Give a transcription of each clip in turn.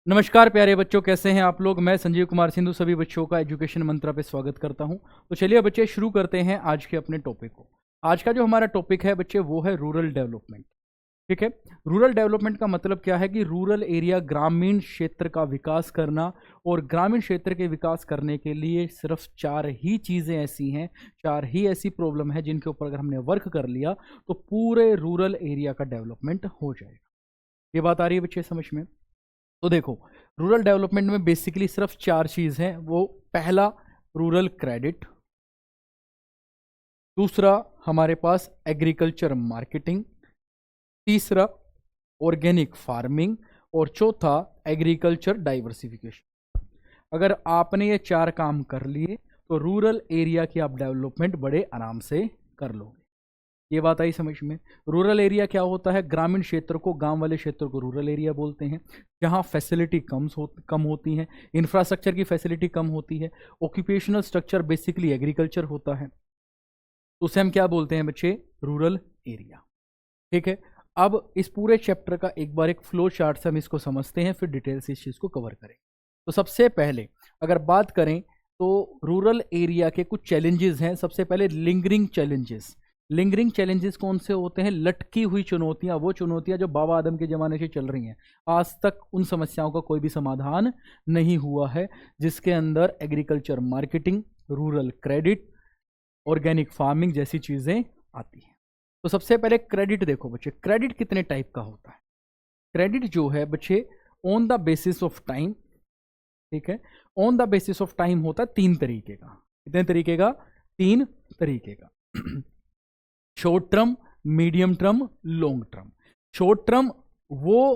नमस्कार प्यारे बच्चों, कैसे हैं आप लोग। मैं संजीव कुमार सिंधु सभी बच्चों का एजुकेशन मंत्रा पे स्वागत करता हूं। तो चलिए बच्चे शुरू करते हैं आज के अपने टॉपिक को। आज का जो हमारा टॉपिक है बच्चे वो है रूरल डेवलपमेंट। ठीक है, रूरल डेवलपमेंट का मतलब क्या है कि रूरल एरिया, ग्रामीण क्षेत्र का विकास करना। और ग्रामीण क्षेत्र के विकास करने के लिए सिर्फ 4 ही चीज़ें ऐसी हैं, 4 ही ऐसी प्रॉब्लम है जिनके ऊपर अगर हमने वर्क कर लिया तो पूरे रूरल एरिया का डेवलपमेंट हो जाएगा। ये बात आ रही है बच्चे समझ में। तो देखो, रूरल डेवलपमेंट में बेसिकली सिर्फ 4 चीज हैं। वो पहला रूरल क्रेडिट, दूसरा हमारे पास एग्रीकल्चर मार्केटिंग, तीसरा ऑर्गेनिक फार्मिंग और चौथा एग्रीकल्चर डाइवर्सिफिकेशन। अगर आपने ये 4 काम कर लिए तो रूरल एरिया की आप डेवलपमेंट बड़े आराम से कर लोगे। ये बात आई समझ में। रूरल एरिया क्या होता है? ग्रामीण क्षेत्र को, गांव वाले क्षेत्र को रूरल एरिया बोलते हैं, जहां फैसिलिटी कम होती है, इंफ्रास्ट्रक्चर की फैसिलिटी कम होती है, ऑक्यूपेशनल स्ट्रक्चर बेसिकली एग्रीकल्चर होता है, तो उसे हम क्या बोलते हैं बच्चे? Rural area. ठीक है, अब इस पूरे चैप्टर का एक बार एक फ्लो चार्ट से हम इसको समझते हैं, फिर डिटेल से इस चीज को कवर करें। तो सबसे पहले अगर बात करें तो रूरल एरिया के कुछ चैलेंजेस हैं। सबसे पहले लिंगरिंग चैलेंजेस। लिंगरिंग चैलेंजेस कौन से होते हैं? लटकी हुई चुनौतियां, वो चुनौतियां जो बाबा आदम के जमाने से चल रही हैं, आज तक उन समस्याओं का कोई भी समाधान नहीं हुआ है, जिसके अंदर agriculture marketing, rural credit, organic farming जैसी चीजें आती हैं। तो सबसे पहले क्रेडिट देखो बच्चे, क्रेडिट कितने टाइप का होता है? क्रेडिट जो है बच्चे on the basis of time, ठीक है, on the basis of time होता है 3 तरीके का। कितने तरीके का? 3 तरीके का। Short term, medium term, long term. Short term वो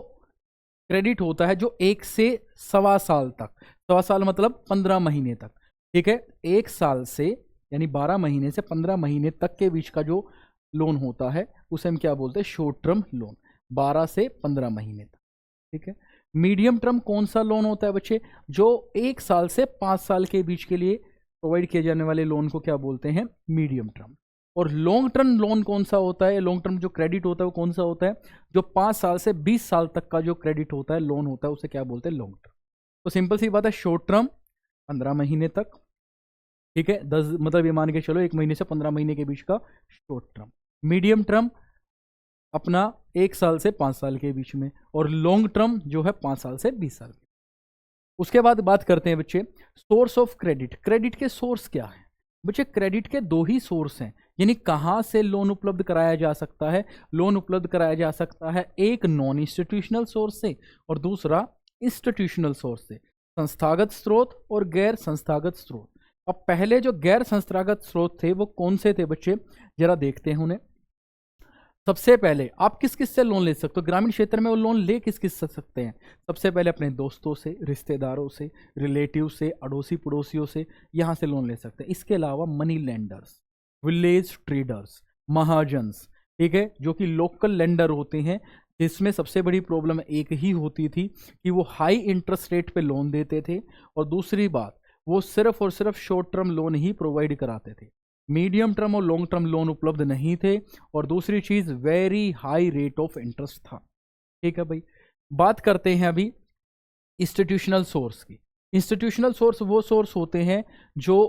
क्रेडिट होता है जो 1 से सवा साल तक, सवा साल मतलब 15 महीने तक, ठीक है, 1 साल से यानी 12 महीने से 15 महीने तक के बीच का जो लोन होता है उसे हम क्या बोलते हैं? शॉर्ट टर्म लोन, 12 से 15 महीने तक। ठीक है, मीडियम टर्म कौन सा लोन होता है बच्चे? जो 1 साल से 5 साल के बीच के लिए प्रोवाइड किए जाने वाले लोन को क्या बोलते हैं? Medium term. और लॉन्ग टर्म लोन कौन सा होता है? लॉन्ग टर्म जो क्रेडिट होता है वो कौन सा होता है? जो 5 साल से 20 साल तक का जो क्रेडिट होता है, लोन होता है, उसे क्या बोलते हैं? Long term. तो सिंपल सी बात है, शॉर्ट टर्म 15 महीने तक, ठीक है, 10 मतलब ये मान के चलो 1 महीने से 15 महीने के बीच का शॉर्ट टर्म। मीडियम टर्म अपना 1 साल से 5 साल के बीच में, और लॉन्ग टर्म जो है 5 साल से 20 साल। उसके बाद बात करते हैं बच्चे सोर्स ऑफ क्रेडिट। क्रेडिट के सोर्स क्या है बच्चे? क्रेडिट के 2 ही सोर्स हैं, यानी कहां से लोन उपलब्ध कराया जा सकता है? लोन उपलब्ध कराया जा सकता है एक नॉन इंस्टीट्यूशनल सोर्स से और दूसरा इंस्टीट्यूशनल सोर्स से, संस्थागत स्रोत और गैर संस्थागत स्रोत। अब पहले जो गैर संस्थागत स्रोत थे वो कौन से थे बच्चे? जरा देखते हैं उन्हें। सबसे पहले आप किस किस से लोन ले सकते हो? ग्रामीण क्षेत्र में वो लोन ले किस किस से सकते हैं? सबसे पहले अपने दोस्तों से, रिश्तेदारों से, रिलेटिव से, अड़ोसी पड़ोसियों से, यहां से लोन ले सकते हैं। इसके अलावा money lenders, village traders, mahajans, ठीक है, जो कि लोकल लेंडर होते हैं, जिसमें सबसे बड़ी प्रॉब्लम एक ही होती थी कि वो हाई इंटरेस्ट रेट पे लोन देते थे, और दूसरी बात वो सिर्फ और सिर्फ शॉर्ट टर्म लोन ही प्रोवाइड कराते थे, मीडियम टर्म और लॉन्ग टर्म लोन उपलब्ध नहीं थे, और दूसरी चीज very high rate of interest था। ठीक है भाई, बात करते हैं अभी इंस्टीट्यूशनल सोर्स की। इंस्टीट्यूशनल सोर्स वो सोर्स होते हैं जो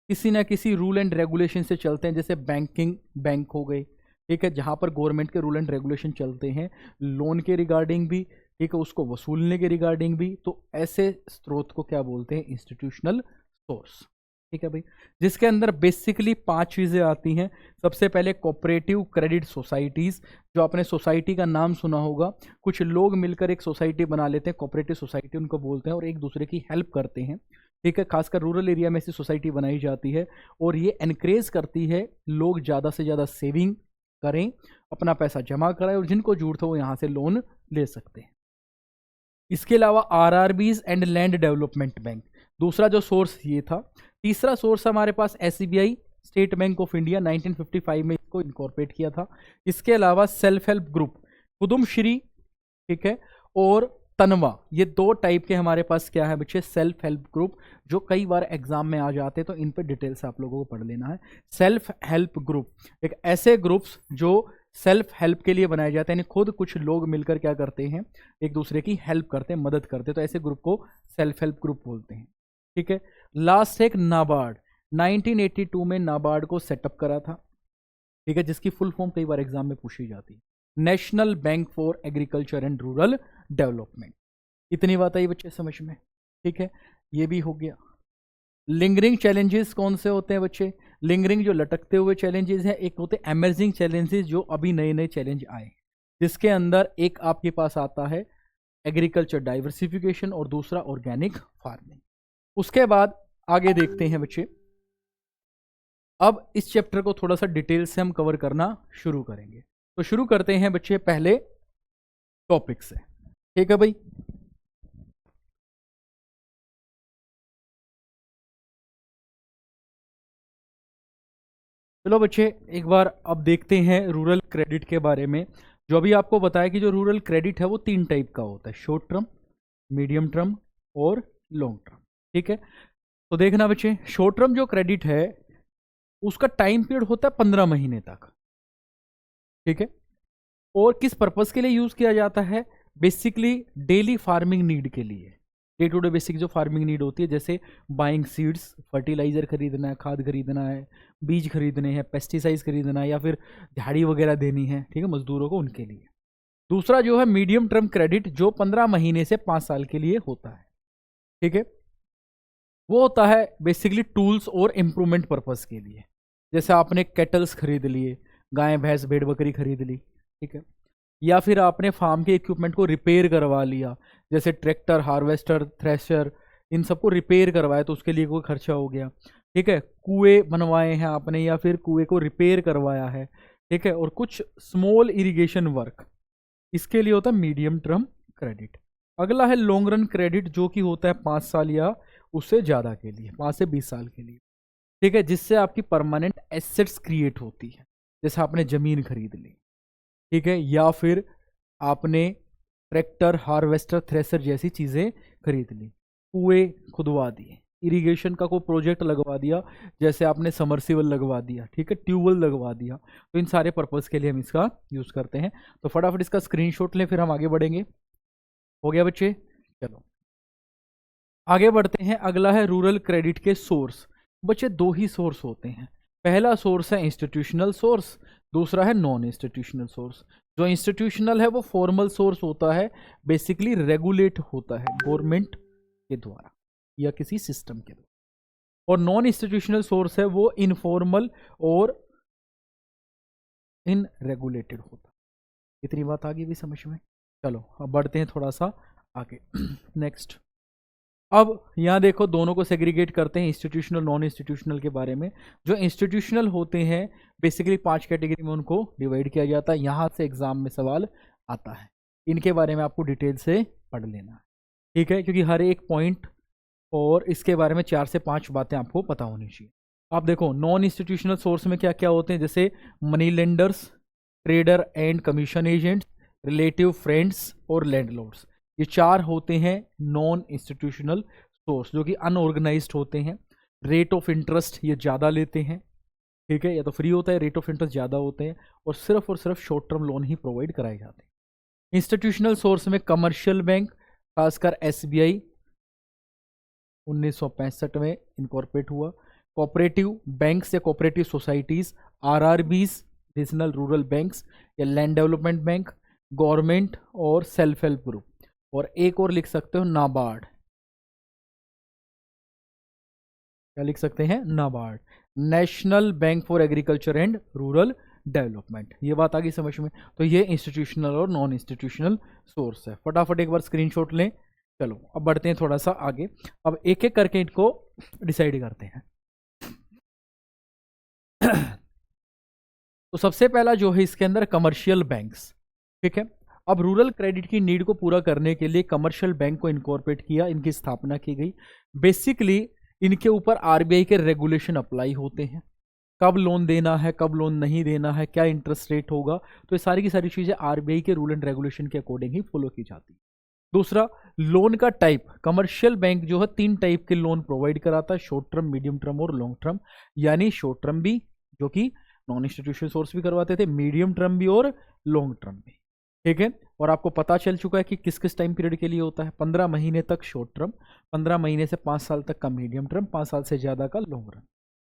किसी ना किसी रूल एंड रेगुलेशन से चलते हैं, जैसे बैंक हो गए, ठीक है, जहां पर गवर्नमेंट के रूल एंड रेगुलेशन चलते हैं, लोन के रिगार्डिंग भी, ठीक है, उसको वसूलने के रिगार्डिंग भी। तो ऐसे स्रोत को क्या बोलते हैं? Institutional source. ठीक है भाई, जिसके अंदर बेसिकली 5 चीजें आती हैं। सबसे पहले कोऑपरेटिव क्रेडिट सोसाइटीज, जो आपने सोसाइटी का नाम सुना होगा, कुछ लोग मिलकर एक सोसाइटी बना लेते हैं, कोऑपरेटिव सोसाइटी उनको बोलते हैं, और एक दूसरे की हेल्प करते हैं। ठीक है, खासकर रूरल एरिया में ऐसी सोसाइटी बनाई जाती है, और ये एनकरेज करती है लोग ज़्यादा से ज़्यादा सेविंग करें, अपना पैसा जमा कराएं, और जिनको जरूरत हो वो यहाँ से लोन ले सकते हैं। इसके अलावा RRBs and land development bank, दूसरा जो सोर्स ये था। तीसरा सोर्स हमारे पास SBI, State Bank of India, 1955 में इसको इनकॉर्पोरेट किया था। इसके अलावा सेल्फ हेल्प ग्रुप, कुदुमश्री, ठीक है, और तनवा, ये 2 टाइप के हमारे पास क्या है बच्चे? सेल्फ हेल्प ग्रुप, जो कई बार एग्जाम में आ जाते हैं, तो इन पर डिटेल से आप लोगों को पढ़ लेना है। सेल्फ हेल्प ग्रुप एक ऐसे ग्रुप्स जो सेल्फ हेल्प के लिए बनाए जाते हैं, यानी खुद कुछ लोग मिलकर क्या करते हैं, एक दूसरे की हेल्प करते हैं, मदद करते हैं, तो ऐसे ग्रुप को सेल्फ हेल्प ग्रुप बोलते हैं। ठीक है, लास्ट एक नाबार्ड, 1982 में नाबार्ड को सेटअप करा था। ठीक है, जिसकी फुल फॉर्म कई बार एग्जाम में पूछी जाती है, national bank for agriculture and rural development. इतनी बात आई बच्चे समझ में। ठीक है, ये भी हो गया। लिंगरिंग चैलेंजेस कौन से होते हैं बच्चे? लिंगरिंग जो लटकते हुए चैलेंजेस हैं, एक होते हैं एमर्जिंग चैलेंजेस जो अभी नए नए चैलेंज आए, जिसके अंदर एक आपके पास आता है एग्रीकल्चर डाइवर्सिफिकेशन और दूसरा ऑर्गेनिक फार्मिंग। उसके बाद आगे देखते हैं बच्चे, अब इस चैप्टर को थोड़ा सा डिटेल से हम कवर करना शुरू करेंगे। तो शुरू करते हैं बच्चे पहले टॉपिक से। ठीक है भाई, चलो बच्चे एक बार अब देखते हैं रूरल क्रेडिट के बारे में। जो अभी आपको बताया कि जो रूरल क्रेडिट है वो 3 टाइप का होता है, शॉर्ट टर्म, मीडियम टर्म और लॉन्ग टर्म। ठीक है, तो देखना बच्चे, शॉर्ट टर्म जो क्रेडिट है उसका टाइम पीरियड होता है 15 महीने तक। ठीक है, और किस पर्पस के लिए यूज किया जाता है? बेसिकली डेली फार्मिंग नीड के लिए, डे टू डे बेसिक जो फार्मिंग नीड होती है, जैसे बाइंग सीड्स, फर्टिलाइजर खरीदना है, खाद खरीदना है, बीज खरीदने हैं, पेस्टिसाइड्स खरीदना है, या फिर झाड़ी वगैरह देनी है, ठीक है, मजदूरों को, उनके लिए। दूसरा जो है मीडियम टर्म क्रेडिट, जो 15 महीने से 5 साल के लिए होता है। ठीक है, वो होता है बेसिकली टूल्स और इम्प्रूवमेंट पर्पज के लिए, जैसे आपने कैटल्स खरीद लिए, गाय भैंस भेड़ बकरी खरीद ली। ठीक है, या फिर आपने फार्म के इक्विपमेंट को रिपेयर करवा लिया, जैसे ट्रैक्टर, हार्वेस्टर, थ्रेशर, इन सबको रिपेयर करवाया तो उसके लिए कोई खर्चा हो गया। ठीक है, कुएं बनवाए हैं आपने या फिर कुएं को रिपेयर करवाया है। ठीक है, और कुछ स्मॉल इरिगेशन वर्क, इसके लिए होता है मीडियम टर्म क्रेडिट। अगला है लॉन्ग रन क्रेडिट, जो कि होता है 5 साल या उससे ज़्यादा के लिए, 5 से 20 साल के लिए। ठीक है, जिससे आपकी परमानेंट एसेट्स क्रिएट होती है, जैसे आपने ज़मीन खरीद ली। ठीक है, या फिर आपने ट्रैक्टर, हार्वेस्टर, थ्रेसर जैसी चीज़ें खरीद ली, कुएं खुदवा दिए, इरिगेशन का कोई प्रोजेक्ट लगवा दिया, जैसे आपने समरसीबल लगवा दिया, ठीक है, ट्यूबवेल लगवा दिया, तो इन सारे पर्पस के लिए हम इसका यूज़ करते हैं। तो फटाफट इसका स्क्रीनशॉट लें, फिर हम आगे बढ़ेंगे। हो गया बच्चे, चलो आगे बढ़ते हैं। अगला है रूरल क्रेडिट के सोर्स। बच्चे 2 ही सोर्स होते हैं, पहला सोर्स है इंस्टीट्यूशनल सोर्स, दूसरा है नॉन इंस्टीट्यूशनल सोर्स। जो इंस्टीट्यूशनल है वो फॉर्मल सोर्स होता है, बेसिकली रेगुलेट होता है गवर्नमेंट के द्वारा या किसी सिस्टम के द्वारा, और नॉन इंस्टीट्यूशनल सोर्स है वो इनफॉर्मल और इनरेगुलेटेड होता है। इतनी बात आ गई भी समझ में? चलो अब बढ़ते हैं थोड़ा सा आगे। नेक्स्ट, अब यहाँ देखो दोनों को सेग्रीगेट करते हैं, इंस्टीट्यूशनल नॉन इंस्टीट्यूशनल के बारे में। जो इंस्टीट्यूशनल होते हैं बेसिकली 5 कैटेगरी में उनको डिवाइड किया जाता है, यहाँ से एग्जाम में सवाल आता है, इनके बारे में आपको डिटेल से पढ़ लेना है। ठीक है, क्योंकि हर एक पॉइंट और इसके बारे में 4 से 5 बातें आपको पता होनी चाहिए। आप देखो नॉन इंस्टीट्यूशनल सोर्स में क्या क्या होते हैं, जैसे money lenders, trader and commission agents, relative friends और लैंडलॉर्ड्स। ये 4 होते हैं नॉन इंस्टीट्यूशनल सोर्स, जो कि अनऑर्गेनाइज्ड होते हैं। रेट ऑफ इंटरेस्ट ये ज़्यादा लेते हैं, ठीक है, या तो फ्री होता है, रेट ऑफ इंटरेस्ट ज़्यादा होते हैं, और सिर्फ शॉर्ट टर्म लोन ही प्रोवाइड कराए जाते हैं। इंस्टीट्यूशनल सोर्स में कमर्शियल बैंक, खासकर SBI 1965 में इनकॉर्पोरेट हुआ, कोऑपरेटिव बैंक्स या cooperative societies, RRBs regional rural banks या लैंड डेवलपमेंट बैंक, गवर्नमेंट और सेल्फ हेल्प ग्रुप, और एक और लिख सकते हो नाबार्ड। क्या लिख सकते हैं? NABARD, national bank for agriculture and rural development. ये बात आ गई समझ में? तो ये इंस्टीट्यूशनल और नॉन इंस्टीट्यूशनल सोर्स है। फटाफट एक बार स्क्रीनशॉट लें। चलो अब बढ़ते हैं थोड़ा सा आगे, अब एक एक करके इनको डिसाइड करते हैं। तो सबसे पहला जो है इसके अंदर कमर्शियल बैंक्स। ठीक है, अब रूरल क्रेडिट की नीड को पूरा करने के लिए कमर्शियल बैंक को इनकॉर्पोरेट किया, इनकी स्थापना की गई। बेसिकली इनके ऊपर RBI के रेगुलेशन अप्लाई होते हैं, कब लोन देना है, कब लोन नहीं देना है, क्या इंटरेस्ट रेट होगा, तो ये सारी की सारी चीज़ें RBI के रूल एंड रेगुलेशन के अकॉर्डिंग ही फॉलो की जाती है। दूसरा, लोन का टाइप, कमर्शियल बैंक जो है 3 टाइप के लोन प्रोवाइड कराता है, शॉर्ट टर्म, मीडियम टर्म और लॉन्ग टर्म। यानी शॉर्ट टर्म भी जो कि नॉन इंस्टीट्यूशनल सोर्स भी करवाते थे, मीडियम टर्म भी और लॉन्ग टर्म भी, ठीक है। और आपको पता चल चुका है कि किस किस टाइम पीरियड के लिए होता है। 15 महीने तक शॉर्ट टर्म, 15 महीने से 5 साल तक का मीडियम टर्म, 5 साल से ज़्यादा का लॉन्ग टर्म।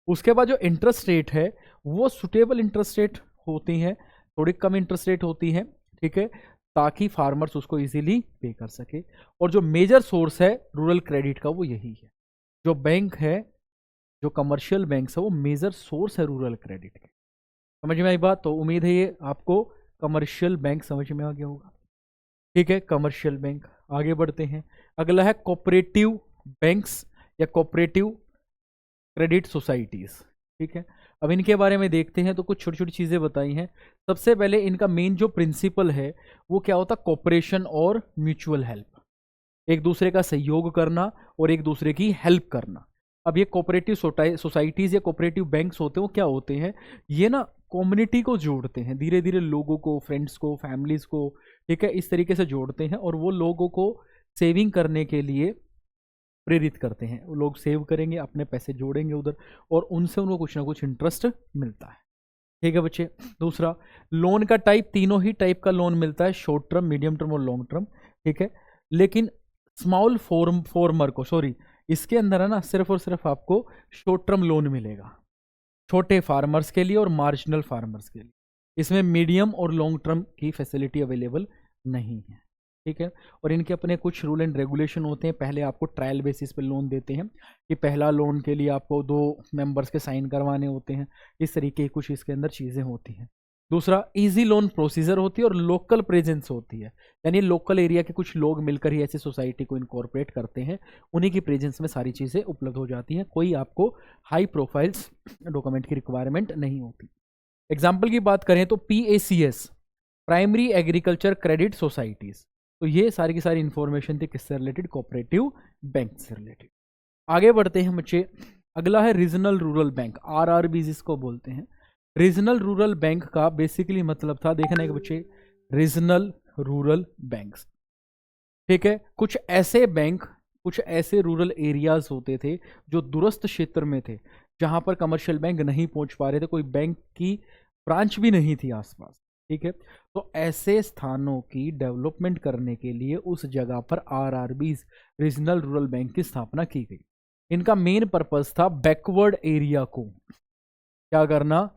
उसके बाद जो इंटरेस्ट रेट है वो सुटेबल इंटरेस्ट रेट होती हैं, थोड़ी कम इंटरेस्ट रेट होती हैं, ठीक है, ताकि फार्मर्स उसको इजीली पे कर सके। और जो मेजर सोर्स है रूरल क्रेडिट का वो यही है। जो बैंक है, जो कमर्शियल बैंक है, वो मेजर सोर्स है रूरल क्रेडिट के। समझ में आई बात? तो उम्मीद है ये आपको कमर्शियल बैंक समझ में आ गया होगा, ठीक है। Commercial bank. आगे बढ़ते हैं, अगला है कोऑपरेटिव बैंक्स या कोऑपरेटिव क्रेडिट सोसाइटीज, ठीक है। अब इनके बारे में देखते हैं। तो कुछ छोटी छोटी चीज़ें बताई हैं। सबसे पहले इनका मेन जो प्रिंसिपल है वो क्या होता है? कोऑपरेशन और म्यूचुअल हेल्प, एक दूसरे का सहयोग करना और एक दूसरे की हेल्प करना। अब ये कोऑपरेटिव सोसाइटीज या कोऑपरेटिव बैंक्स होते हैं, वो क्या होते हैं? ये ना कम्युनिटी को जोड़ते हैं, धीरे धीरे लोगों को, फ्रेंड्स को, फैमिलीज को, ठीक है, इस तरीके से जोड़ते हैं और वो लोगों को सेविंग करने के लिए प्रेरित करते हैं। वो लोग सेव करेंगे, अपने पैसे जोड़ेंगे उधर और उनसे उनको कुछ ना कुछ इंटरेस्ट मिलता है, ठीक है बच्चे। दूसरा, लोन का टाइप, तीनों ही टाइप का लोन मिलता है, शॉर्ट टर्म, मीडियम टर्म और लॉन्ग टर्म, ठीक है। लेकिन स्मॉल फॉर्मर को, सॉरी, इसके अंदर है ना सिर्फ और सिर्फ आपको शॉर्ट टर्म लोन मिलेगा, छोटे फार्मर्स के लिए और मार्जिनल फार्मर्स के लिए। इसमें मीडियम और लॉन्ग टर्म की फैसिलिटी अवेलेबल नहीं है, ठीक है। और इनके अपने कुछ रूल एंड रेगुलेशन होते हैं। पहले आपको ट्रायल बेसिस पे लोन देते हैं कि पहला लोन के लिए आपको 2 मेंबर्स के साइन करवाने होते हैं, इस तरीके की कुछ इसके अंदर चीज़ें होती हैं। दूसरा, इजी लोन प्रोसीजर होती है और लोकल प्रेजेंस होती है, यानी लोकल एरिया के कुछ लोग मिलकर ही ऐसी सोसाइटी को इनकॉर्पोरेट करते हैं, उन्हीं की प्रेजेंस में सारी चीज़ें उपलब्ध हो जाती हैं। कोई आपको हाई प्रोफाइल्स डॉक्यूमेंट की रिक्वायरमेंट नहीं होती। एग्जाम्पल की बात करें तो PACS, primary agriculture credit societies. तो ये सारी की सारी इंफॉर्मेशन थी किससे रिलेटेड? कोऑपरेटिव बैंक से रिलेटेड। आगे बढ़ते हैं बच्चे, अगला है रीजनल रूरल बैंक, RRB जिसको बोलते हैं। रीजनल रूरल बैंक का बेसिकली मतलब था, देखना है बच्चे, रीजनल रूरल बैंक्स, ठीक है। कुछ ऐसे बैंक, कुछ ऐसे रूरल एरियाज होते थे जो दूरस्थ क्षेत्र में थे, जहां पर कमर्शियल बैंक नहीं पहुंच पा रहे थे, कोई बैंक की ब्रांच भी नहीं थी आसपास, ठीक है। तो ऐसे स्थानों की डेवलपमेंट करने के लिए उस जगह पर RRBs, रीजनल रूरल बैंक की स्थापना की गई। इनका मेन पर्पस था बैकवर्ड एरिया को क्या करना?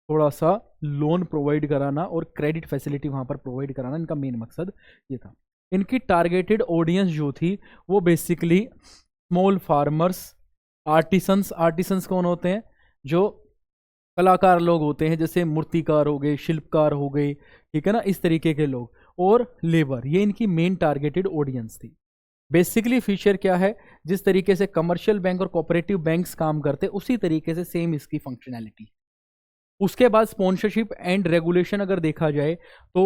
थोड़ा सा लोन प्रोवाइड कराना और क्रेडिट फैसिलिटी वहां पर प्रोवाइड कराना, इनका मेन मकसद ये था। इनकी टारगेटेड ऑडियंस जो थी वो बेसिकली स्मॉल फार्मर्स, आर्टिसंस कौन होते हैं? जो कलाकार लोग होते हैं, जैसे मूर्तिकार हो गए, शिल्पकार हो गए, ठीक है ना, इस तरीके के लोग, और लेबर, ये इनकी मेन टारगेटेड ऑडियंस थी। बेसिकली फीचर क्या है? जिस तरीके से कमर्शियल बैंक और कोऑपरेटिव बैंक्स काम करते उसी तरीके से सेम इसकी फंक्शनैलिटी। उसके बाद स्पॉन्सरशिप एंड रेगुलेशन अगर देखा जाए तो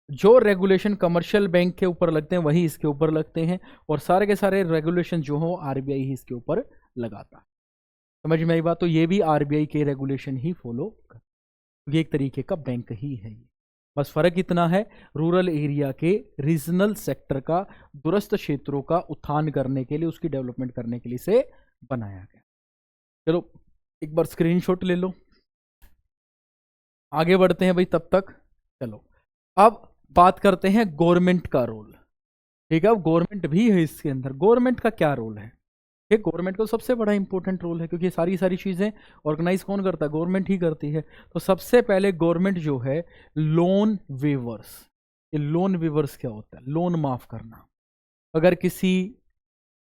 जो रेगुलेशन कमर्शियल बैंक के ऊपर लगते हैं वही इसके ऊपर लगते हैं, और सारे के सारे रेगुलेशन जो हो RBI ही इसके ऊपर लगाता है। समझ में आई बात? तो ये भी RBI के रेगुलेशन ही फॉलो कर, ये एक तरीके का बैंक ही है ये। बस फर्क इतना है, रूरल एरिया के रीजनल सेक्टर का, दूरस्थ क्षेत्रों का उत्थान करने के लिए, उसकी डेवलपमेंट करने के लिए से बनाया गया। चलो एक बार स्क्रीनशॉट ले लो, आगे बढ़ते हैं भाई तब तक। चलो अब बात करते हैं गवर्नमेंट का रोल, ठीक है। अब गवर्नमेंट भी है इसके अंदर। गवर्नमेंट का क्या रोल है? ठीक, गवर्नमेंट का सबसे बड़ा इंपॉर्टेंट रोल है, क्योंकि सारी चीजें ऑर्गेनाइज कौन करता है? गवर्नमेंट ही करती है। तो सबसे पहले गवर्नमेंट जो है, लोन वेवर्स। ये लोन वेवर्स क्या होता है? लोन माफ करना। अगर किसी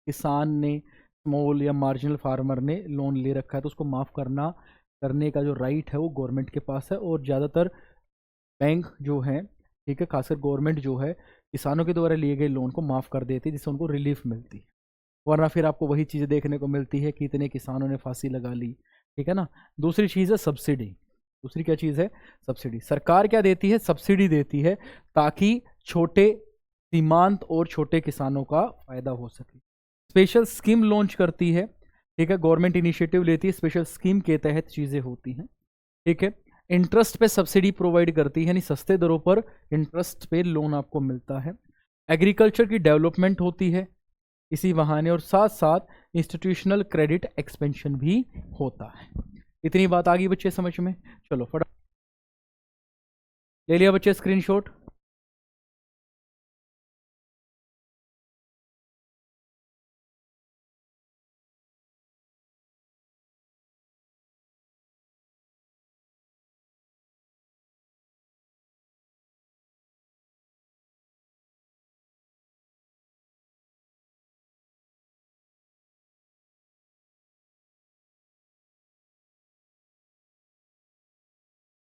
किसान ने, स्मॉल या मार्जिनल फार्मर ने लोन ले रखा है तो उसको माफ करने का जो राइट है वो गवर्नमेंट के पास है। और ज़्यादातर बैंक जो है, ठीक है, खासकर गवर्नमेंट जो है, किसानों के द्वारा लिए गए लोन को माफ़ कर देती है, जिससे उनको रिलीफ मिलती है। वरना फिर आपको वही चीज़ देखने को मिलती है कि इतने किसानों ने फांसी लगा ली, ठीक है ना। दूसरी चीज़ है सब्सिडी। दूसरी क्या चीज़ है? सब्सिडी। सरकार क्या देती है? सब्सिडी देती है, ताकि छोटे सीमांत और छोटे किसानों का फायदा हो सके। स्पेशल स्कीम लॉन्च करती है, ठीक है, गवर्नमेंट इनिशिएटिव लेती है, स्पेशल स्कीम के तहत चीज़ें होती हैं, ठीक है। इंटरेस्ट पे सब्सिडी प्रोवाइड करती है, यानी सस्ते दरों पर इंटरेस्ट पे लोन आपको मिलता है। एग्रीकल्चर की डेवलपमेंट होती है इसी बहाने, और साथ साथ इंस्टीट्यूशनल क्रेडिट एक्सपेंशन भी होता है, इतनी बात आ गई बच्चे समझ में? चलो फटाफट ले लिया बच्चे स्क्रीनशॉट।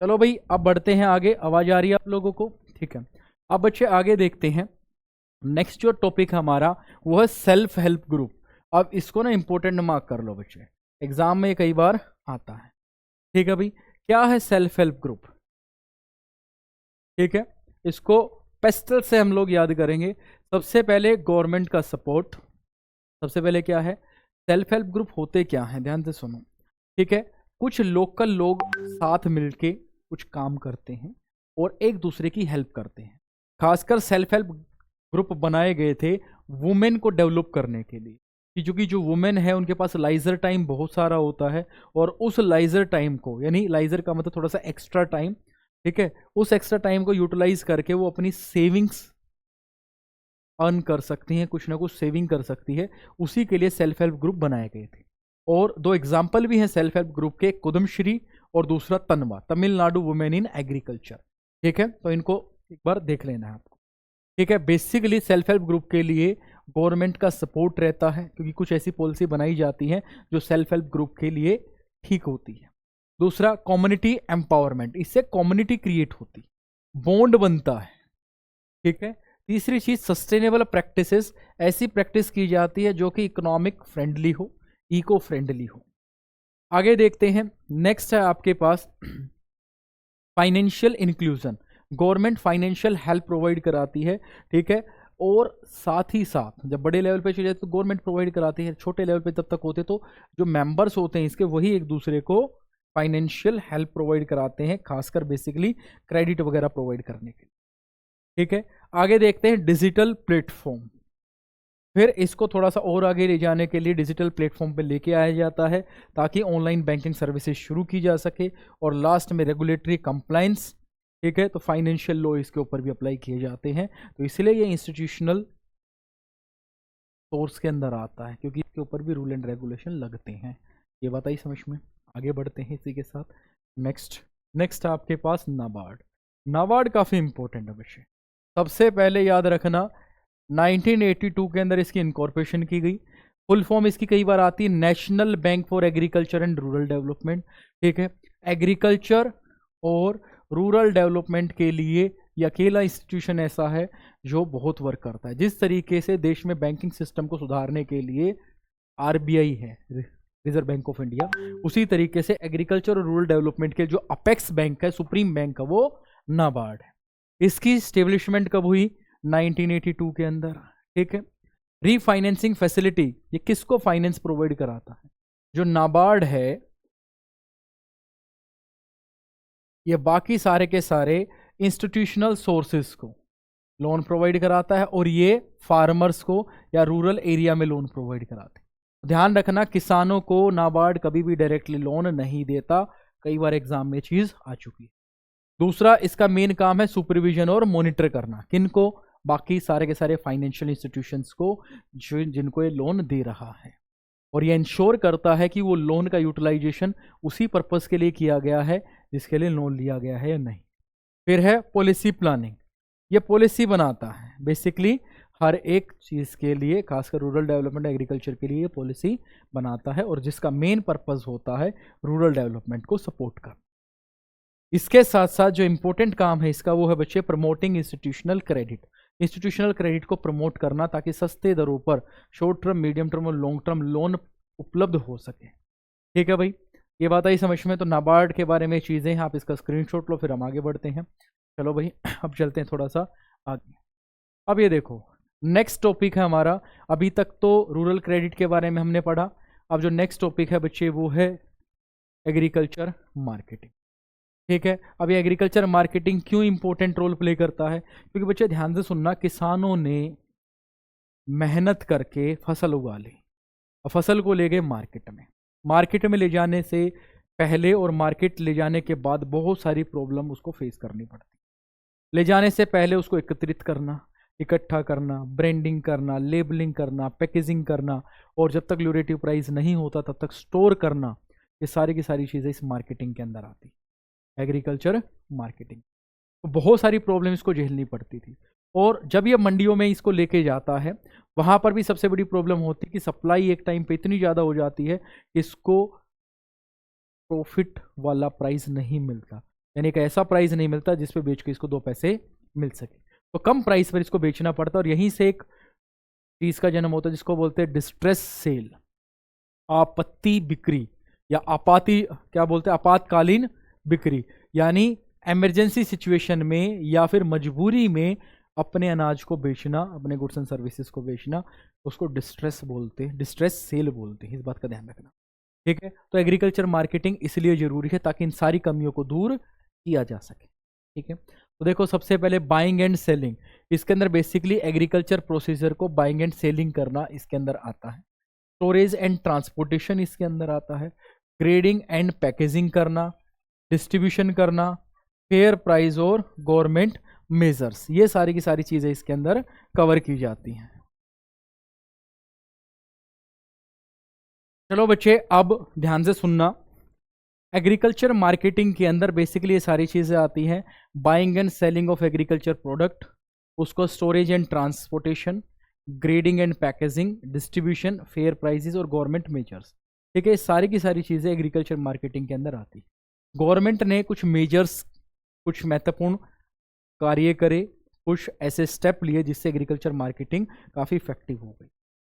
चलो भाई अब बढ़ते हैं आगे, आवाज आ रही है आप लोगों को? ठीक है, अब बच्चे आगे देखते हैं। नेक्स्ट जो टॉपिक है हमारा वो है सेल्फ हेल्प ग्रुप। अब इसको ना इंपॉर्टेंट मार्क कर लो बच्चे, एग्जाम में कई बार आता है। ठीक है भाई, क्या है सेल्फ हेल्प ग्रुप? ठीक है, इसको पेस्टल से हम लोग याद करेंगे। सबसे पहले गवर्नमेंट का सपोर्ट, सबसे पहले क्या है? सेल्फ हेल्प ग्रुप होते क्या है, ध्यान से सुनो। ठीक है, कुछ लोकल लोग साथ मिलके कुछ काम करते हैं और एक दूसरे की हेल्प करते हैं। खासकर सेल्फ हेल्प ग्रुप बनाए गए थे वुमेन को डेवलप करने के लिए, क्योंकि जो वुमेन है उनके पास लाइजर टाइम बहुत सारा होता है, और उस लाइजर टाइम को, यानी लाइजर का मतलब थोड़ा सा एक्स्ट्रा टाइम, ठीक है, उस एक्स्ट्रा टाइम को यूटिलाइज करके वो अपनी सेविंग्स अर्न कर सकती हैं, कुछ ना कुछ सेविंग कर सकती है। उसी के लिए सेल्फ हेल्प ग्रुप बनाए गए थे। और दो एग्जाम्पल भी हैं सेल्फ हेल्प ग्रुप के, कुदमश्री और दूसरा तनवा, तमिलनाडु वुमेन इन एग्रीकल्चर। ठीक है, तो इनको एक बार देख लेना है आपको। ठीक है, बेसिकली सेल्फ हेल्प ग्रुप के लिए गवर्नमेंट का सपोर्ट रहता है, क्योंकि कुछ ऐसी पॉलिसी बनाई जाती है जो सेल्फ हेल्प ग्रुप के लिए ठीक होती है। दूसरा कम्युनिटी एम्पावरमेंट, इससे कम्युनिटी क्रिएट होती, बॉन्ड बनता है। ठीक है, तीसरी चीज सस्टेनेबल प्रैक्टिसेस, ऐसी प्रैक्टिस की जाती है जो कि इकोनॉमिक फ्रेंडली हो, इको फ्रेंडली हो। आगे देखते हैं, नेक्स्ट है आपके पास financial inclusion. Government financial help provide कराती है। ठीक है, और साथ ही साथ जब बड़े लेवल पे चले जाते तो गवर्नमेंट प्रोवाइड कराती है, छोटे लेवल पे तब तक होते तो जो मेंबर्स होते हैं इसके वही एक दूसरे को फाइनेंशियल हेल्प प्रोवाइड कराते हैं, खासकर बेसिकली क्रेडिट वगैरह प्रोवाइड करने के लिए। ठीक है, आगे देखते हैं डिजिटल प्लेटफॉर्म। फिर इसको थोड़ा सा और आगे ले जाने के लिए डिजिटल प्लेटफॉर्म पे लेके आया जाता है ताकि ऑनलाइन बैंकिंग सर्विसेज शुरू की जा सके। और लास्ट में रेगुलेटरी कंप्लायंस, ठीक है, तो फाइनेंशियल लॉ इसके ऊपर भी अप्लाई किए जाते हैं। तो इसलिए ये इंस्टीट्यूशनल सोर्स के अंदर आता है, क्योंकि इसके ऊपर भी रूल एंड रेगुलेशन लगते हैं। ये बात आई समझ में? आगे बढ़ते हैं इसी के साथ। नेक्स्ट आपके पास नाबार्ड। नाबार्ड काफ़ी इंपॉर्टेंट है बच्चे। सबसे पहले याद रखना 1982 के अंदर इसकी इनकॉर्पोरेशन की गई। फुल फॉर्म इसकी कई बार आती है national bank for agriculture and rural development. ठीक है, एग्रीकल्चर और रूरल डेवलपमेंट के लिए ये अकेला इंस्टीट्यूशन ऐसा है जो बहुत वर्क करता है। जिस तरीके से देश में बैंकिंग सिस्टम को सुधारने के लिए आरबीआई है, रिजर्व बैंक ऑफ इंडिया, उसी तरीके से एग्रीकल्चर और रूरल डेवलपमेंट के जो अपेक्स बैंक है, सुप्रीम बैंक है, वो नाबार्ड है। इसकी स्टेब्लिशमेंट कब हुई? 1982 के अंदर। ठीक है, रीफाइनेंसिंग फैसिलिटी, ये किसको फाइनेंस प्रोवाइड कराता है? जो नाबार्ड है ये बाकी सारे के सारे इंस्टीट्यूशनल सोर्सेस को लोन प्रोवाइड कराता है, और ये फार्मर्स को या रूरल एरिया में लोन प्रोवाइड कराते हैं। ध्यान रखना, किसानों को नाबार्ड कभी भी डायरेक्टली लोन नहीं देता, कई बार एग्जाम में चीज आ चुकी है। दूसरा, इसका मेन काम है सुपरविजन और मॉनिटर करना, किनको? बाकी सारे के सारे फाइनेंशियल इंस्टीट्यूशंस को जिनको ये लोन दे रहा है, और ये इंश्योर करता है कि वो लोन का यूटिलाइजेशन उसी पर्पस के लिए किया गया है जिसके लिए लोन लिया गया है या नहीं। फिर है पॉलिसी प्लानिंग, ये पॉलिसी बनाता है बेसिकली हर एक चीज़ के लिए, खासकर रूरल डेवलपमेंट एग्रीकल्चर के लिए ये पॉलिसी बनाता है, और जिसका मेन पर्पस होता है रूरल डेवलपमेंट को सपोर्ट करना। इसके साथ साथ जो इंपॉर्टेंट काम है इसका वो है बच्चे promoting institutional credit. Institutional credit को प्रमोट करना ताकि सस्ते दरों पर शॉर्ट टर्म, मीडियम टर्म और लॉन्ग टर्म लोन उपलब्ध हो सके। ठीक है भाई, ये बात आई समझ में? तो नाबार्ड के बारे में चीज़ें हैं, आप इसका स्क्रीनशॉट लो, फिर हम आगे बढ़ते हैं। चलो भाई अब चलते हैं थोड़ा सा आगे। अब ये देखो, नेक्स्ट टॉपिक है हमारा, अभी तक तो रूरल क्रेडिट के बारे में हमने पढ़ा। अब जो नेक्स्ट टॉपिक है बच्चे वो है एग्रीकल्चर मार्केटिंग। ठीक है, अब ये एग्रीकल्चर मार्केटिंग क्यों इंपॉर्टेंट रोल प्ले करता है? क्योंकि बच्चे ध्यान से सुनना, किसानों ने मेहनत करके फसल उगा ली और फसल को ले गए मार्केट में। मार्केट में ले जाने से पहले और मार्केट ले जाने के बाद बहुत सारी प्रॉब्लम उसको फेस करनी पड़ती। ले जाने से पहले उसको एकत्रित करना, इकट्ठा करना, ब्रांडिंग करना, लेबलिंग करना, पैकेजिंग करना, और जब तक ल्यूरेटिव प्राइस नहीं होता तब तक स्टोर करना, ये सारी की सारी चीज़ें इस मार्केटिंग के अंदर आती, एग्रीकल्चर मार्केटिंग। तो बहुत सारी प्रॉब्लम इसको झेलनी पड़ती थी। और जब ये मंडियों में इसको लेके जाता है, वहाँ पर भी सबसे बड़ी प्रॉब्लम होती है कि सप्लाई एक टाइम पे इतनी ज़्यादा हो जाती है, इसको प्रॉफिट वाला प्राइस नहीं मिलता, यानी एक ऐसा प्राइस नहीं मिलता जिस पे बेच के इसको 2 पैसे मिल सके, तो कम प्राइस पर इसको बेचना पड़ता है। और यहीं से एक चीज का जन्म होता है जिसको बोलते हैं डिस्ट्रेस सेल, आपत्ति बिक्री, या क्या बोलते हैं, आपातकालीन बिक्री, यानी इमरजेंसी सिचुएशन में या फिर मजबूरी में अपने अनाज को बेचना, अपने गुड्स एंड सर्विसेज को बेचना, उसको डिस्ट्रेस बोलते हैं, डिस्ट्रेस सेल बोलते हैं। इस बात का ध्यान रखना, ठीक है। तो एग्रीकल्चर मार्केटिंग इसलिए जरूरी है ताकि इन सारी कमियों को दूर किया जा सके, ठीक है। तो देखो, सबसे पहले बाइंग एंड सेलिंग, इसके अंदर बेसिकली एग्रीकल्चर प्रोसीजर को बाइंग एंड सेलिंग करना इसके अंदर आता है। स्टोरेज एंड ट्रांसपोर्टेशन इसके अंदर आता है। ग्रेडिंग एंड पैकेजिंग करना, डिस्ट्रीब्यूशन करना, फेयर प्राइस और गवर्नमेंट मेजर्स, ये सारी की सारी चीजें इसके अंदर कवर की जाती हैं। चलो बच्चे, अब ध्यान से सुनना। एग्रीकल्चर मार्केटिंग के अंदर बेसिकली ये सारी चीजें आती हैं। Buying and selling of agriculture product, उसको storage and transportation, grading and packaging, distribution, fair prices और गवर्नमेंट मेजर्स, ठीक है। सारी की सारी चीजें एग्रीकल्चर मार्केटिंग के अंदर आती है। गवर्नमेंट ने कुछ मेजर्स, कुछ महत्वपूर्ण कार्य करे, कुछ ऐसे स्टेप लिए जिससे एग्रीकल्चर मार्केटिंग काफी इफेक्टिव हो गई।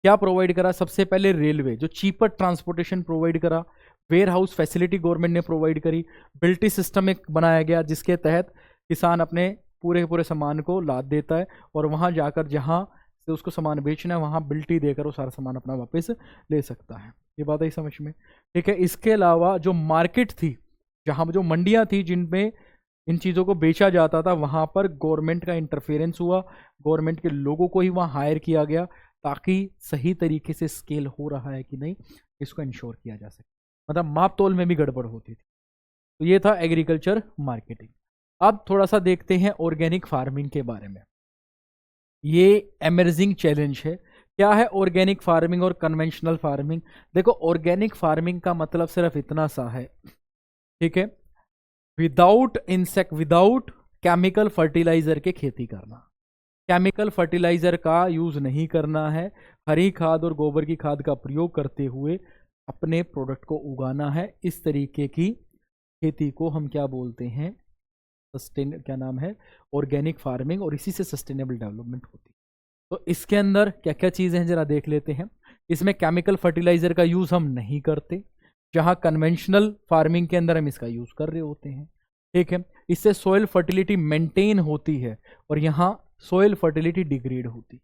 क्या प्रोवाइड करा? सबसे पहले रेलवे, जो चीपर ट्रांसपोर्टेशन प्रोवाइड करा। वेयर हाउस फैसिलिटी गवर्नमेंट ने प्रोवाइड करी। बिल्टी सिस्टम एक बनाया गया जिसके तहत किसान अपने पूरे पूरे सामान को लाद देता है और वहां जाकर जहां से उसको सामान बेचना है वहां बिल्टी देकर वो सारा सामान अपना वापस ले सकता है। ये बात आई समझ में, ठीक है। इसके अलावा जो मार्केट थी, जहां जो मंडियां थी जिनमें इन चीज़ों को बेचा जाता था, वहां पर गवर्नमेंट का इंटरफेरेंस हुआ। गवर्नमेंट के लोगों को ही वहां हायर किया गया ताकि सही तरीके से स्केल हो रहा है कि नहीं इसको इंश्योर किया जा सके, मतलब माप तोल में भी गड़बड़ होती थी। तो ये था एग्रीकल्चर मार्केटिंग। अब थोड़ा सा देखते हैं ऑर्गेनिक फार्मिंग के बारे में। ये एमर्जिंग चैलेंज है। क्या है ऑर्गेनिक फार्मिंग और कन्वेंशनल फार्मिंग? देखो, ऑर्गेनिक फार्मिंग का मतलब सिर्फ इतना सा है, ठीक है, विदाउट केमिकल फर्टिलाइजर के खेती करना। केमिकल फर्टिलाइजर का यूज नहीं करना है, हरी खाद और गोबर की खाद का प्रयोग करते हुए अपने प्रोडक्ट को उगाना है। इस तरीके की खेती को हम क्या बोलते हैं? क्या नाम है? ऑर्गेनिक फार्मिंग, और इसी से सस्टेनेबल डेवलपमेंट होती है। तो इसके अंदर क्या क्या चीजें हैं जरा देख लेते हैं। इसमें केमिकल फर्टिलाइजर का यूज हम नहीं करते, जहां कन्वेंशनल फार्मिंग के अंदर हम इसका यूज कर रहे होते हैं, ठीक है। इससे सोयल फर्टिलिटी मेंटेन होती है और यहां सोयल फर्टिलिटी डिग्रेड होती है।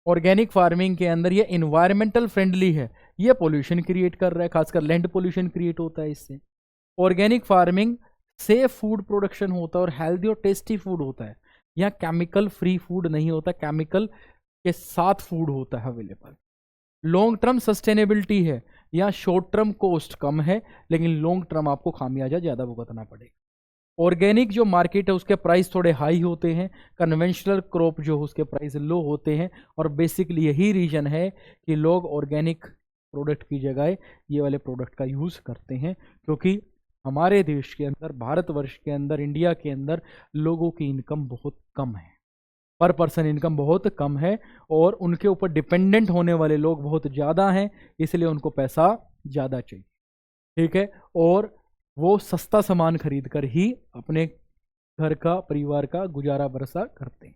ऑर्गेनिक फार्मिंग के अंदर ये इन्वायरमेंटल फ्रेंडली है, ये पोल्यूशन क्रिएट कर रहा है, खासकर लैंड पोल्यूशन क्रिएट होता है इससे। Organic farming safe food production होता है और हेल्दी और टेस्टी फूड होता है। यहाँ केमिकल फ्री फूड नहीं होता, केमिकल के साथ फूड होता है अवेलेबल। लॉन्ग टर्म सस्टेनेबिलिटी है, यहाँ शॉर्ट टर्म कॉस्ट कम है लेकिन लॉन्ग टर्म आपको खामियाजा ज्यादा भुगतना पड़ेगा। ऑर्गेनिक जो मार्केट है उसके प्राइस थोड़े हाई होते हैं, कन्वेंशनल क्रॉप जो उसके प्राइस लो होते हैं, और बेसिकली यही रीजन है कि लोग ऑर्गेनिक प्रोडक्ट की जगह ये वाले प्रोडक्ट का यूज करते हैं, क्योंकि हमारे देश के अंदर, भारतवर्ष के अंदर, इंडिया के अंदर लोगों की इनकम बहुत कम है, पर पर्सन इनकम बहुत कम है और उनके ऊपर डिपेंडेंट होने वाले लोग बहुत ज़्यादा हैं, इसलिए उनको पैसा ज़्यादा चाहिए, ठीक है। और वो सस्ता सामान खरीद कर ही अपने घर का, परिवार का गुजारा बरसा करते हैं,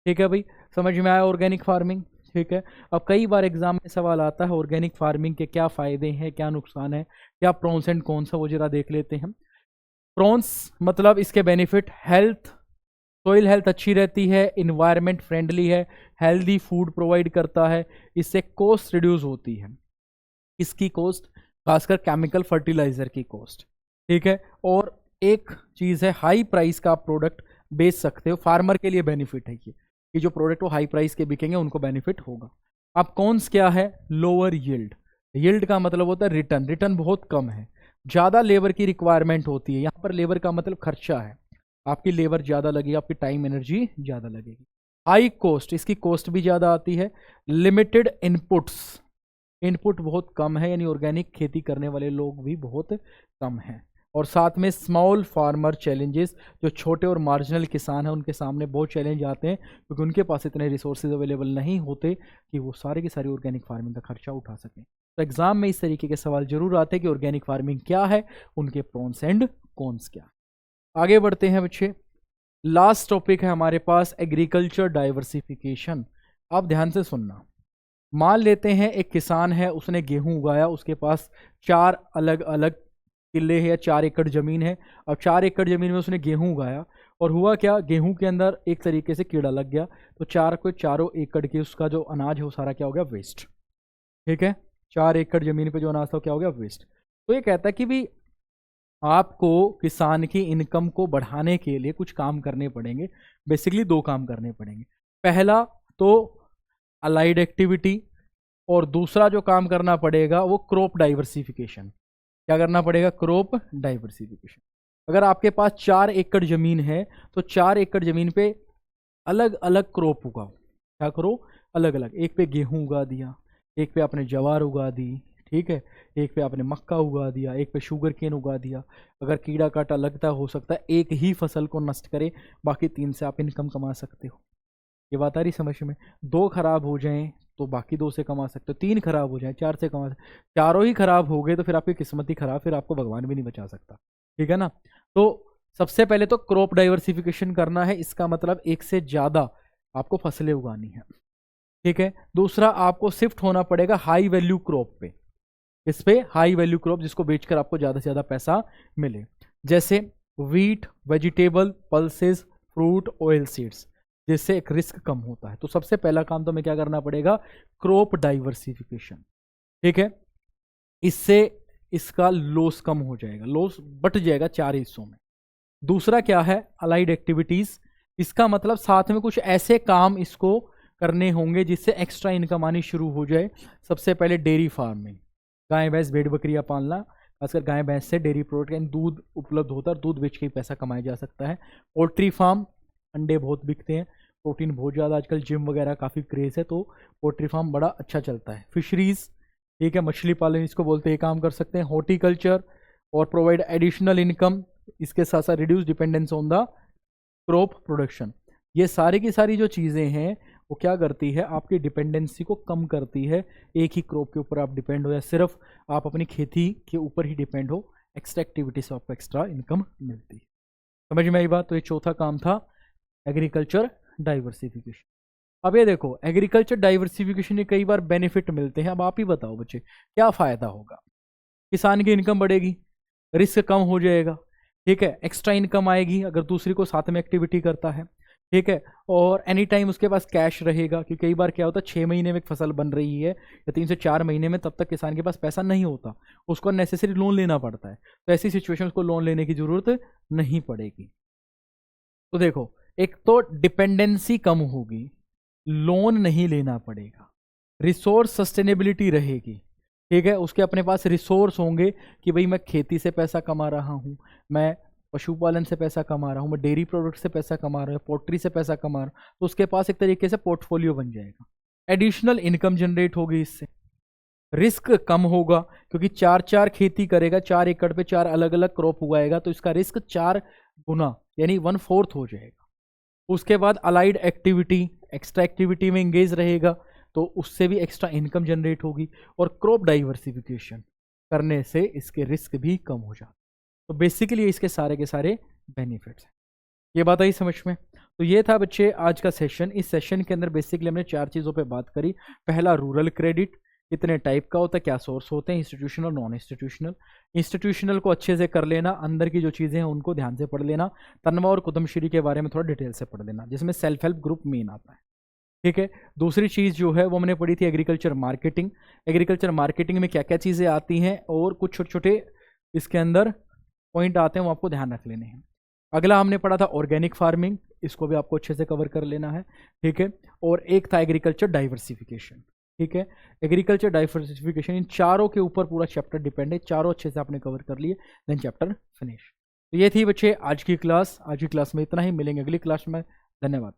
ठीक है भाई। समझ में आया ऑर्गेनिक फार्मिंग, ठीक है। अब कई बार एग्जाम में सवाल आता है ऑर्गेनिक फार्मिंग के क्या फ़ायदे हैं, क्या नुकसान है, क्या प्रॉन्स एंड कॉन्स है, वो जरा देख लेते हैं। प्रॉन्स मतलब इसके बेनिफिट: हेल्थ, सोइल हेल्थ अच्छी रहती है, इन्वायरमेंट फ्रेंडली है, हेल्दी फूड प्रोवाइड करता है, इससे कॉस्ट रिड्यूस होती है। इसकी कॉस्ट, खासकर केमिकल फर्टिलाइजर की कॉस्ट, ठीक है। और एक चीज़ है, हाई प्राइस का आप प्रोडक्ट बेच सकते हो, फार्मर के लिए बेनिफिट है ये कि जो प्रोडक्ट वो हाई प्राइस के बिकेंगे उनको बेनिफिट होगा। अब कॉन्स क्या है? लोअर यील्ड, यील्ड का मतलब होता है रिटर्न, रिटर्न बहुत कम है। ज़्यादा लेबर की रिक्वायरमेंट होती है। यहाँ पर लेबर का मतलब खर्चा है, आपकी लेबर ज़्यादा लगेगी, आपकी टाइम एनर्जी ज़्यादा लगेगी। हाई कॉस्ट, इसकी कॉस्ट भी ज़्यादा आती है। लिमिटेड इनपुट्स, इनपुट बहुत कम है, यानी ऑर्गेनिक खेती करने वाले लोग भी बहुत कम हैं। और साथ में स्मॉल फार्मर चैलेंजेस, जो छोटे और मार्जिनल किसान हैं उनके सामने बहुत चैलेंज आते हैं, क्योंकि उनके पास इतने रिसोर्सेज अवेलेबल नहीं होते कि वो सारे की सारी ऑर्गेनिक फार्मिंग का खर्चा उठा सकें। तो एग्जाम में इस तरीके के सवाल जरूर आते हैं कि ऑर्गेनिक फार्मिंग क्या है, उनके प्रॉन्स एंड कॉन्स क्या। आगे बढ़ते हैं बच्चे, लास्ट टॉपिक है हमारे पास एग्रीकल्चर डाइवर्सिफिकेशन। आप ध्यान से सुनना। मान लेते हैं एक किसान है, उसने गेहूं उगाया, उसके पास 4 अलग अलग किले है या 4 एकड़ जमीन है। अब 4 एकड़ जमीन में उसने गेहूं उगाया, और हुआ क्या, गेहूं के अंदर एक तरीके से कीड़ा लग गया, तो चारों एकड़ के उसका जो अनाज है वो सारा क्या हो गया, वेस्ट। ठीक है, 4 एकड़ जमीन पे जो अनाज था क्या हो गया, वेस्ट। तो ये कहता है कि भी आपको किसान की इनकम को बढ़ाने के लिए कुछ काम करने पड़ेंगे। बेसिकली 2 काम करने पड़ेंगे। पहला तो अलाइड एक्टिविटी, और दूसरा जो काम करना पड़ेगा वो क्रॉप डाइवर्सिफिकेशन। क्या करना पड़ेगा, क्रॉप डाइवर्सिफिकेशन। अगर आपके पास 4 एकड़ जमीन है तो 4 एकड़ जमीन पे अलग अलग क्रॉप उगाओ। क्या करो, अलग अलग। एक पे गेहूं उगा दिया, एक पे आपने ज्वार उगा दी, ठीक है, एक पे आपने मक्का उगा दिया, एक पे शुगर केन उगा दिया। अगर कीड़ा काटा लगता हो सकता है एक ही फसल को नष्ट करे, बाकी 3 से आप इनकम कमा सकते हो। ये बात आ रही समझ में। 2 खराब हो जाएं तो बाकी 2 से कमा सकते हो, 3 खराब हो जाएं 4 से कमा सकते हो, चारों ही खराब हो गए तो फिर आपकी किस्मत ही खराब, फिर आपको भगवान भी नहीं बचा सकता। ठीक है ना। तो सबसे पहले तो क्रॉप डाइवर्सिफिकेशन करना है, इसका मतलब एक से ज़्यादा आपको फसलें उगानी है। ठीक है, दूसरा आपको शिफ्ट होना पड़ेगा हाई वैल्यू क्रॉप पे। इस पे हाई वैल्यू क्रॉप जिसको बेचकर आपको ज़्यादा से ज़्यादा पैसा मिले, जैसे wheat, vegetable, pulses, fruit, oil seeds, जिससे एक रिस्क कम होता है। तो सबसे पहला काम तो हमें क्या करना पड़ेगा, क्रॉप डाइवर्सिफिकेशन। ठीक है, इससे इसका लॉस कम हो जाएगा, लॉस बट जाएगा 4 हिस्सों में। दूसरा क्या है, अलाइड एक्टिविटीज। इसका मतलब साथ में कुछ ऐसे काम इसको करने होंगे जिससे एक्स्ट्रा इनकम आनी शुरू हो जाए। सबसे पहले डेयरी फार्मिंग, गाय भैंस भेड़ बकरियां पालना, खासकर गाय भैंस से डेयरी प्रोडक्ट यानी दूध उपलब्ध होता है, दूध बेच के पैसा कमाया जा सकता है। पोल्ट्री फार्म, अंडे बहुत बिकते हैं, प्रोटीन बहुत ज़्यादा, आजकल जिम वगैरह काफ़ी क्रेज़ है, तो पोल्ट्री फार्म बड़ा अच्छा चलता है। फिशरीज़, ठीक है, मछली पालन इसको बोलते हैं, काम कर सकते हैं। हॉर्टिकल्चर, और प्रोवाइड एडिशनल इनकम, इसके साथ साथ reduce dependence on the crop production. ये सारी की सारी जो चीज़ें हैं वो क्या करती है, आपकी डिपेंडेंसी को कम करती है। एक ही क्रॉप के ऊपर आप डिपेंड हो या सिर्फ आप अपनी खेती के ऊपर ही डिपेंड हो, एक्स्ट्रा एक्टिविटी से आपको एक्स्ट्रा इनकम मिलती है। समझ में आई बात। तो ये चौथा काम था एग्रीकल्चर डाइवर्सिफिकेशन। अब ये देखो, एग्रीकल्चर डाइवर्सिफिकेशन के कई बार बेनिफिट मिलते हैं। अब आप ही बताओ बच्चे, क्या फ़ायदा होगा। किसान की इनकम बढ़ेगी, रिस्क कम हो जाएगा, ठीक है, एक्स्ट्रा इनकम आएगी अगर दूसरी को साथ में एक्टिविटी करता है, ठीक है, और एनी टाइम उसके पास कैश रहेगा। क्योंकि कई बार क्या होता है, 6 महीने में एक फसल बन रही है या 3 से 4 महीने में, तब तक किसान के पास पैसा नहीं होता, उसको नेसेसरी लोन लेना पड़ता है। तो ऐसी सिचुएशन उसको लोन लेने की जरूरत नहीं पड़ेगी। तो देखो, एक तो डिपेंडेंसी कम होगी, लोन नहीं लेना पड़ेगा, रिसोर्स सस्टेनेबिलिटी रहेगी, ठीक है, उसके अपने पास रिसोर्स होंगे कि भाई मैं खेती से पैसा कमा रहा हूँ, मैं पशुपालन से पैसा कमा रहा हूँ, मैं डेयरी प्रोडक्ट से पैसा कमा रहा हूँ, पोल्ट्री से पैसा कमा रहा हूँ, तो उसके पास एक तरीके से पोर्टफोलियो बन जाएगा। एडिशनल इनकम जनरेट होगी इससे, रिस्क कम होगा क्योंकि 4 खेती करेगा, 4 एकड़ पे 4 अलग अलग क्रॉप उगाएगा, तो इसका रिस्क 4 गुना यानी 1/4 हो जाएगा। उसके बाद अलाइड एक्टिविटी, एक्स्ट्रा एक्टिविटी में इंगेज रहेगा, तो उससे भी एक्स्ट्रा इनकम जनरेट होगी। और क्रॉप डाइवर्सिफिकेशन करने से इसके रिस्क भी कम हो जाते। तो बेसिकली इसके सारे के सारे बेनिफिट्स हैं। ये बात आई समझ में। तो ये था बच्चे आज का सेशन। इस सेशन के अंदर बेसिकली हमने 4 चीज़ों पे बात करी। पहला, रूरल क्रेडिट कितने टाइप का होता है, क्या सोर्स होते हैं, इंस्टीट्यूशनल, नॉन इंस्टीट्यूशनल। इंस्टीट्यूशनल को अच्छे से कर लेना, अंदर की जो चीज़ें हैं उनको ध्यान से पढ़ लेना। तन्वा और कुतुबश्री के बारे में थोड़ा डिटेल से पढ़ लेना, जिसमें सेल्फ हेल्प ग्रुप मेन आता है, ठीक है। दूसरी चीज़ जो है वो हमने पढ़ी थी एग्रीकल्चर मार्केटिंग। एग्रीकल्चर मार्केटिंग में क्या क्या चीज़ें आती हैं और कुछ छोटे छोटे इसके अंदर पॉइंट आते हैं, वो आपको ध्यान रख लेने हैं। अगला हमने पढ़ा था ऑर्गेनिक फार्मिंग, इसको भी आपको अच्छे से कवर कर लेना है, ठीक है। और एक था एग्रीकल्चर डाइवर्सिफिकेशन, ठीक है। एग्रीकल्चर डाइवर्सिफिकेशन, इन चारों के ऊपर पूरा चैप्टर डिपेंड है, चारों अच्छे से आपने कवर कर लिए, देन चैप्टर फिनिश। तो ये थी बच्चे आज की क्लास। आज की क्लास में इतना ही, मिलेंगे अगली क्लास में। धन्यवाद।